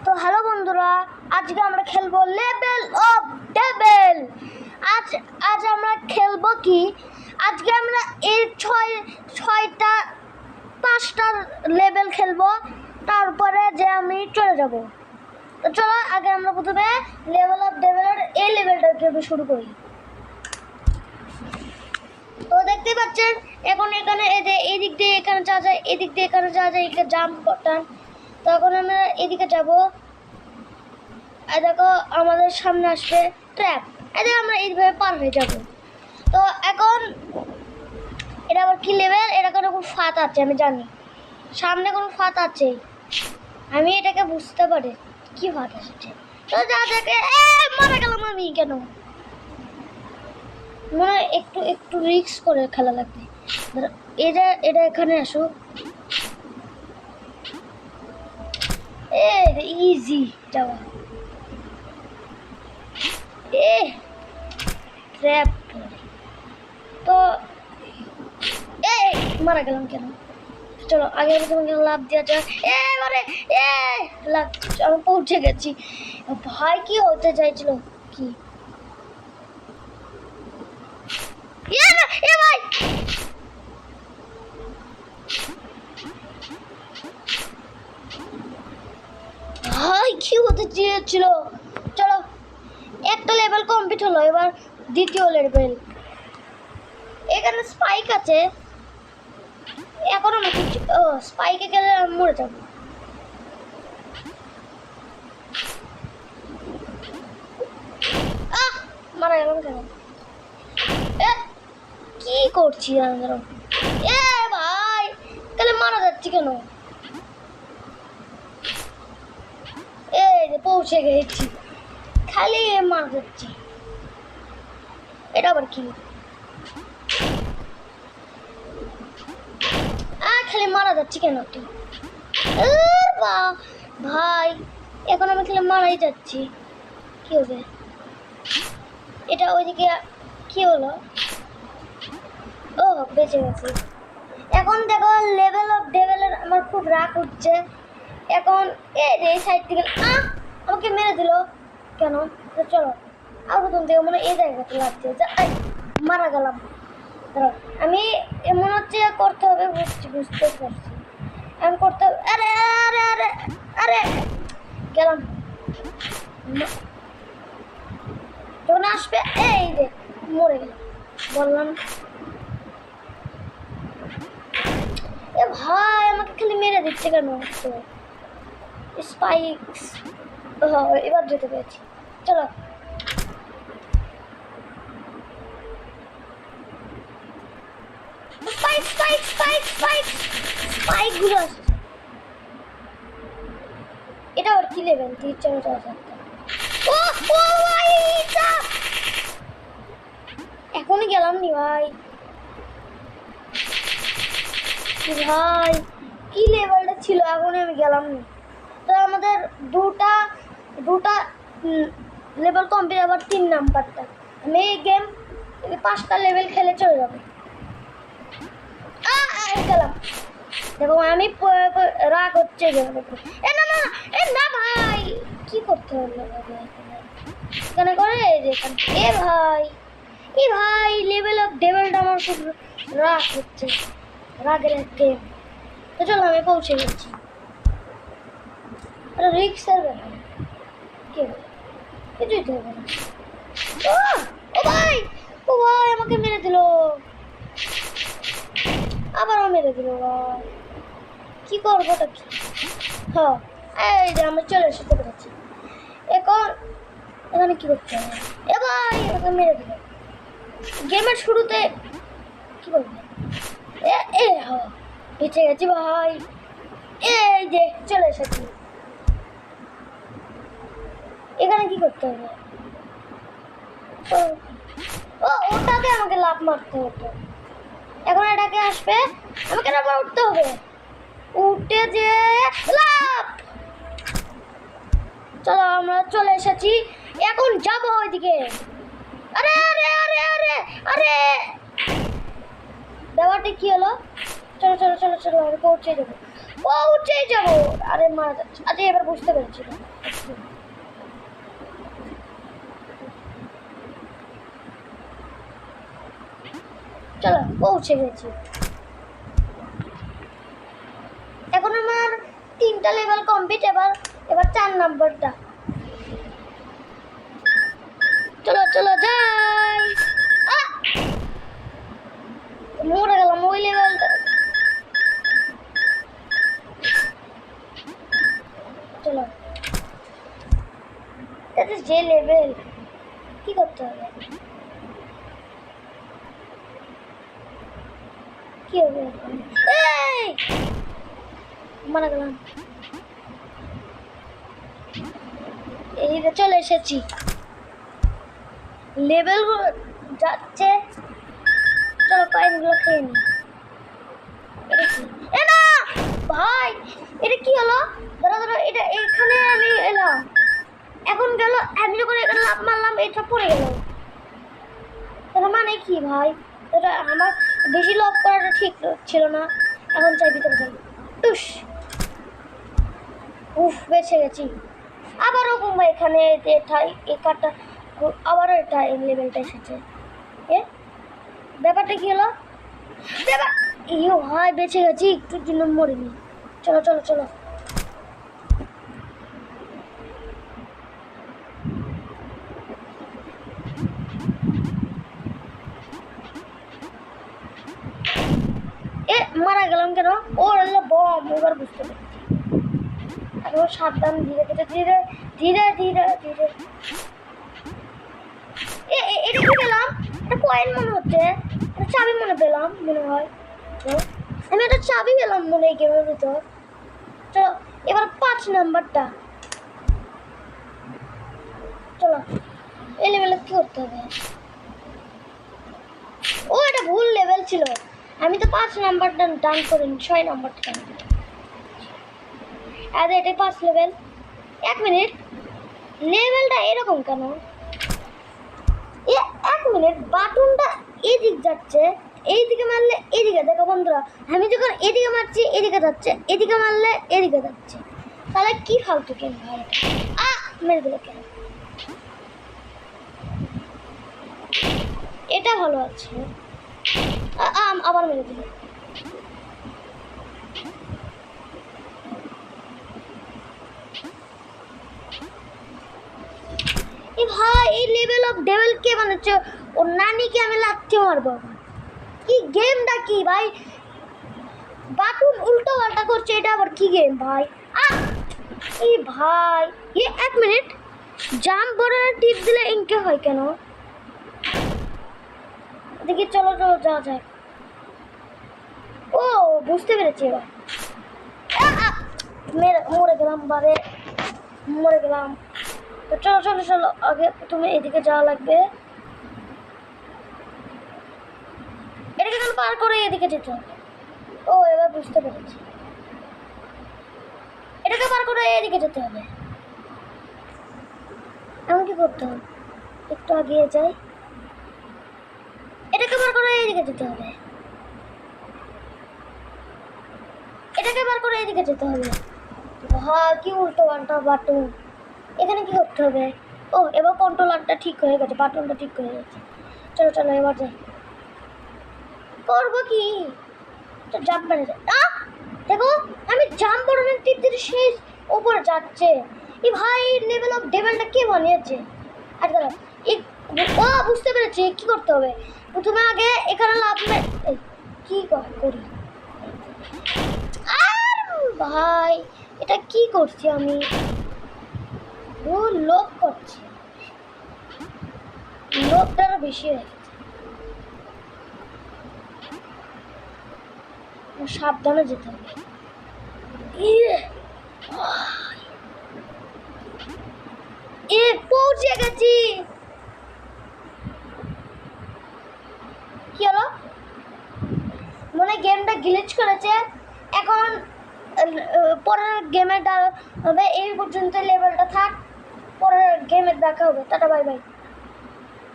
তো হ্যালো বন্ধুরা, আজকে আমরা খেলবো লেভেল অফ ডেভিল। আজ আমরা খেলবো কি, আজকে আমরা এই পাঁচটা লেভেল খেলবো, তারপরে যে আমি চলে যাব। তো চলো আগে আমরা প্রথমে লেভেল অফ ডেভিলের এই লেভেলটাকে শুরু করি। তো দেখতেই পাচ্ছেন এখন এখানে এদিক দিয়ে এখানে যাওয়া যায়, এদিক দিয়ে এখানে যাওয়া যায়, এখানে জাম্প করতাম। তো এখন আমরা এদিকে যাব, আর দেখো আমাদের সামনে আসবে ট্র্যাপ, এদের আমরা এইভাবে পার হয়ে যাব। তো এখন এটা আবার কি লেভেল, এটা কোনো ফাঁদ আছে আমি জানি, সামনে কোনো ফাঁদ আছে, আমি এটাকে বুঝতে পারি কি ফাঁদ আসছে। তো যা দেখে মারা গেলাম আমি, কেন মনে হয় একটু রিস্ক করে খেলা লাগবে। এটা এখানে আসুক, ইজি যাওয়া, ট্র্যাপ। তো মারা গেলাম কেন, চলো আগে তোমাকে লাভ দেওয়া যাক। এবারে লাভ, আমি পৌঁছে গেছি। ভাই কি হতে চাইছিল কি, ভাই ভাই কি হতে চেয়েছিল। চলো একটা লেভেল কমপ্লিট হলো, এবার দ্বিতীয় লেভেল। এখানে স্পাইক আছে, এখন আমি স্পাইকে গেলে আমি মরে যাবো। মারা গেলাম কেন, কি করছি আমরা, ভাই তাহলে মারা যাচ্ছি কেন। পৌঁছে গেছি, খালি মারা যাচ্ছি, এটা আবার কি, খালি মারা যাচ্ছি কেন তুই, ভাই এখন আমি খালি মারাই যাচ্ছি। কি হবে এটা, ওইদিকে কি হলো, ও বেঁচে গেছি। এখন দেখো লেভেল অফ ডেভিলের আমার খুব রাগ উঠছে। এখন এই সাইড থেকে আমাকে মেরে দিল কেন। চলো আর প্রথম থেকে মনে এই জায়গাতে লাগছে, মারা গেলাম। আমি মনে হচ্ছে করতে হবে, বুঝতে পারছি আমি করতে হবে। আরে আরে আরে আরে গেলাম, যখন আসবে এই যে মরে গেলাম বললাম। ভাই আমাকে খালি মেরে দিচ্ছে কেন, স্পাইক্স। এবার যেতে পেরেছি, চলো স্পাইক গুলো আসছে। এটা ওর কি লেভেল, 3-4 এখনই গেলাম নি ভাই, ভাই কি লেভেলটা ছিল, এখনই আমি গেলাম নি। তো আমাদের দুটা লেভেল কমপ্লিট, আবার 3 নাম্বারটা আমি এই গেম 5টা লেভেল খেলে চলে যাবো। গেলাম, দেখো আমি রাগ হচ্ছে, না ভাই কি করতে হলো এখানে করে, ভাই লেভেল অফ ডেভিলটা আমার খুব রাগ হচ্ছে, রাগের গেম। তো চলো আমি পৌঁছে গেছি, রিক্সের ব্যাপার কি কিছুই তো হবে না। ও ভাই আমাকে মেরে দিল, আবারও মেরে দিল ভাই, কি করবো তা কি। হ্যাঁ এই যে আমরা চলে এসে পেরেছি। এখন এখানে কি করতে হবে, ভাই আমাকে মেরে দিল গেমের শুরুতে, কি বলবো, বেঁচে গেছি ভাই, এই যে চলে এসেছি। এখানে কি করতে হবে, ওটাকে আমাকে লাফ মারতে হতো, এখন এটাকে আসবে, আমাকে আবার উঠতে হবে, উঠে যে লাফ। চলো আমরা চলে এসেছি, এখন যাবো ওইদিকে। আরে আরে আরে আরে আরে ব্যাপারটা কি হলো, চলো চলো চলো চলো আমি পৌঁছে দেবো। ও উঠে যাবো, আরে মারা যাচ্ছে। আচ্ছা এবার বুঝতে পেরেছি। চলো পৌঁছে গেছি। এখন আমার 3টা লেভেল কমপ্লিট। এবার 4 নম্বরটা। চলো চলো যাই। মরে গেলাম ওই লেভেলটা। চলো যে লেভেল কি করতে হবে, কি হবে মারা গেলাম। এই চলে এসেছি, লেভেল যাচ্ছে। চলো কয়েনগুলো খেয়ে নি। না ভাই এটা কি হলো, ধরো ধরো এটা এখানে আমি এলাম, এখন গেল আমি যখন এখানে লাফ মারলাম এটা পড়ে গেল। এটা মানে কি ভাই, এটা আমার বেশি লক করাটা ঠিক ছিল না। এখন চাই ভিতরে যাই। টুস, উফ বেঁচে গেছি। আবারও ঘুমা এখানে এই কার্ডটা আবারও এটা এই লেভেলটা এসেছে। এ ব্যাপারটা কি হলো, ব্যাপার ইও ভাই বেঁচে গেছি, একটুর জন্য মরিনি। চলো চলো চলো। এ মারা গেলাম কেন, ও হলো বম। এবার বুঝতে পেরেছি। আর সাবধান, ধীরে ধীরে ধীরে ধীরে ধীরে ধীরে। এটা কি পেলাম, এটা কয়েন মনে হচ্ছে, এটা চাবি মনে পেলাম মনে হয়। আমি একটা চাবি পেলাম মনে হয় গেমের ভিতর। চলো এবার 5 নাম্বারটা। চলো এই লেভেলে কি করতে হবে, ও এটা ভুল লেভেল ছিল। আমি তো 5 নাম্বারটা ডান করিনি, 6 নাম্বারটা ডান করি। আর এটা 5 লেভেল। 1 মিনিট, লেভেলটা এরকম কেন? 1 মিনিট, বাটনটা এদিক যাচ্ছে, এইদিকে মারলে এদিকে। দেখো বন্ধুরা, আমি যখন এদিকে মারছি এদিকে যাচ্ছে, এদিকে মারলে এদিকে যাচ্ছে। তাহলে কি ফালতু কেন ভাই, মেরে দিল কেন? এটা ভালো আছে, আবার মেরে দিল। ভাই এই লেভেল অফ ডেভিল কে বানাচ্ছে? ওর নানিকে আমি লাগতে মারবো। কি গেমটা কি ভাই, বাটন উল্টো পাল্টা করছে, এটা আবার কি গেম ভাই? এই ভাই 1 মিনিট, জাম্প বড়ের টিপ দিলে ইনকে হয় কেন দেখি। চলো চলো যাওয়া যায়। ও বুঝতে পেরেছি এবার। মরে গেলাম বারে, মরে গেলাম। তো চলো চলো চলো, আগে তুমি এদিকে যাওয়া লাগবে। এটাকে কেন পার করে এদিকে যেতে হবে? ও এবার বুঝতে পেরেছি, এটাকে পার করে এদিকে যেতে হবে। এমন কি করতে হবে, একটু আগিয়ে যাই, এটাকে পার করে এদিকে যেতে হবে, এটাকে পার করে এদিকে যেতে হবে। ভাই কি উল্টো পাল্টা বাটন, এখানে কি করতে হবে? ও এবার কন্ট্রোলারটা ঠিক হয়ে গেছে, বাটনটা ঠিক হয়ে গেছে। চলো চলো এবার যাই। করবো কি, জাম্প মেরে যায়। দেখো আমি জাম্প বাটনের টিপ দিতে সেই উপরে যাচ্ছে। এই ভাই লেভেল অফ ডেভিলটা কে বানিয়েছে? আর দাঁড়াও, ও বুঝতে পেরেছি কি করতে হবে। প্রথমে আগে এখানে লাভ কি করি। আর ভাই এটা কি করছি আমি, ও লোভ করছি, লোভটা আরো বেশি হয়ে গেছে। সাবধানে যেতে হবে। পৌঁছে গেছি। কি হলো, মনে গেমটা গ্লিচ করেছে। এখন পরের গেমের হবে, এই পর্যন্ত লেভেলটা থাক, পরের গেমের দেখা হবে। Tata bye bye.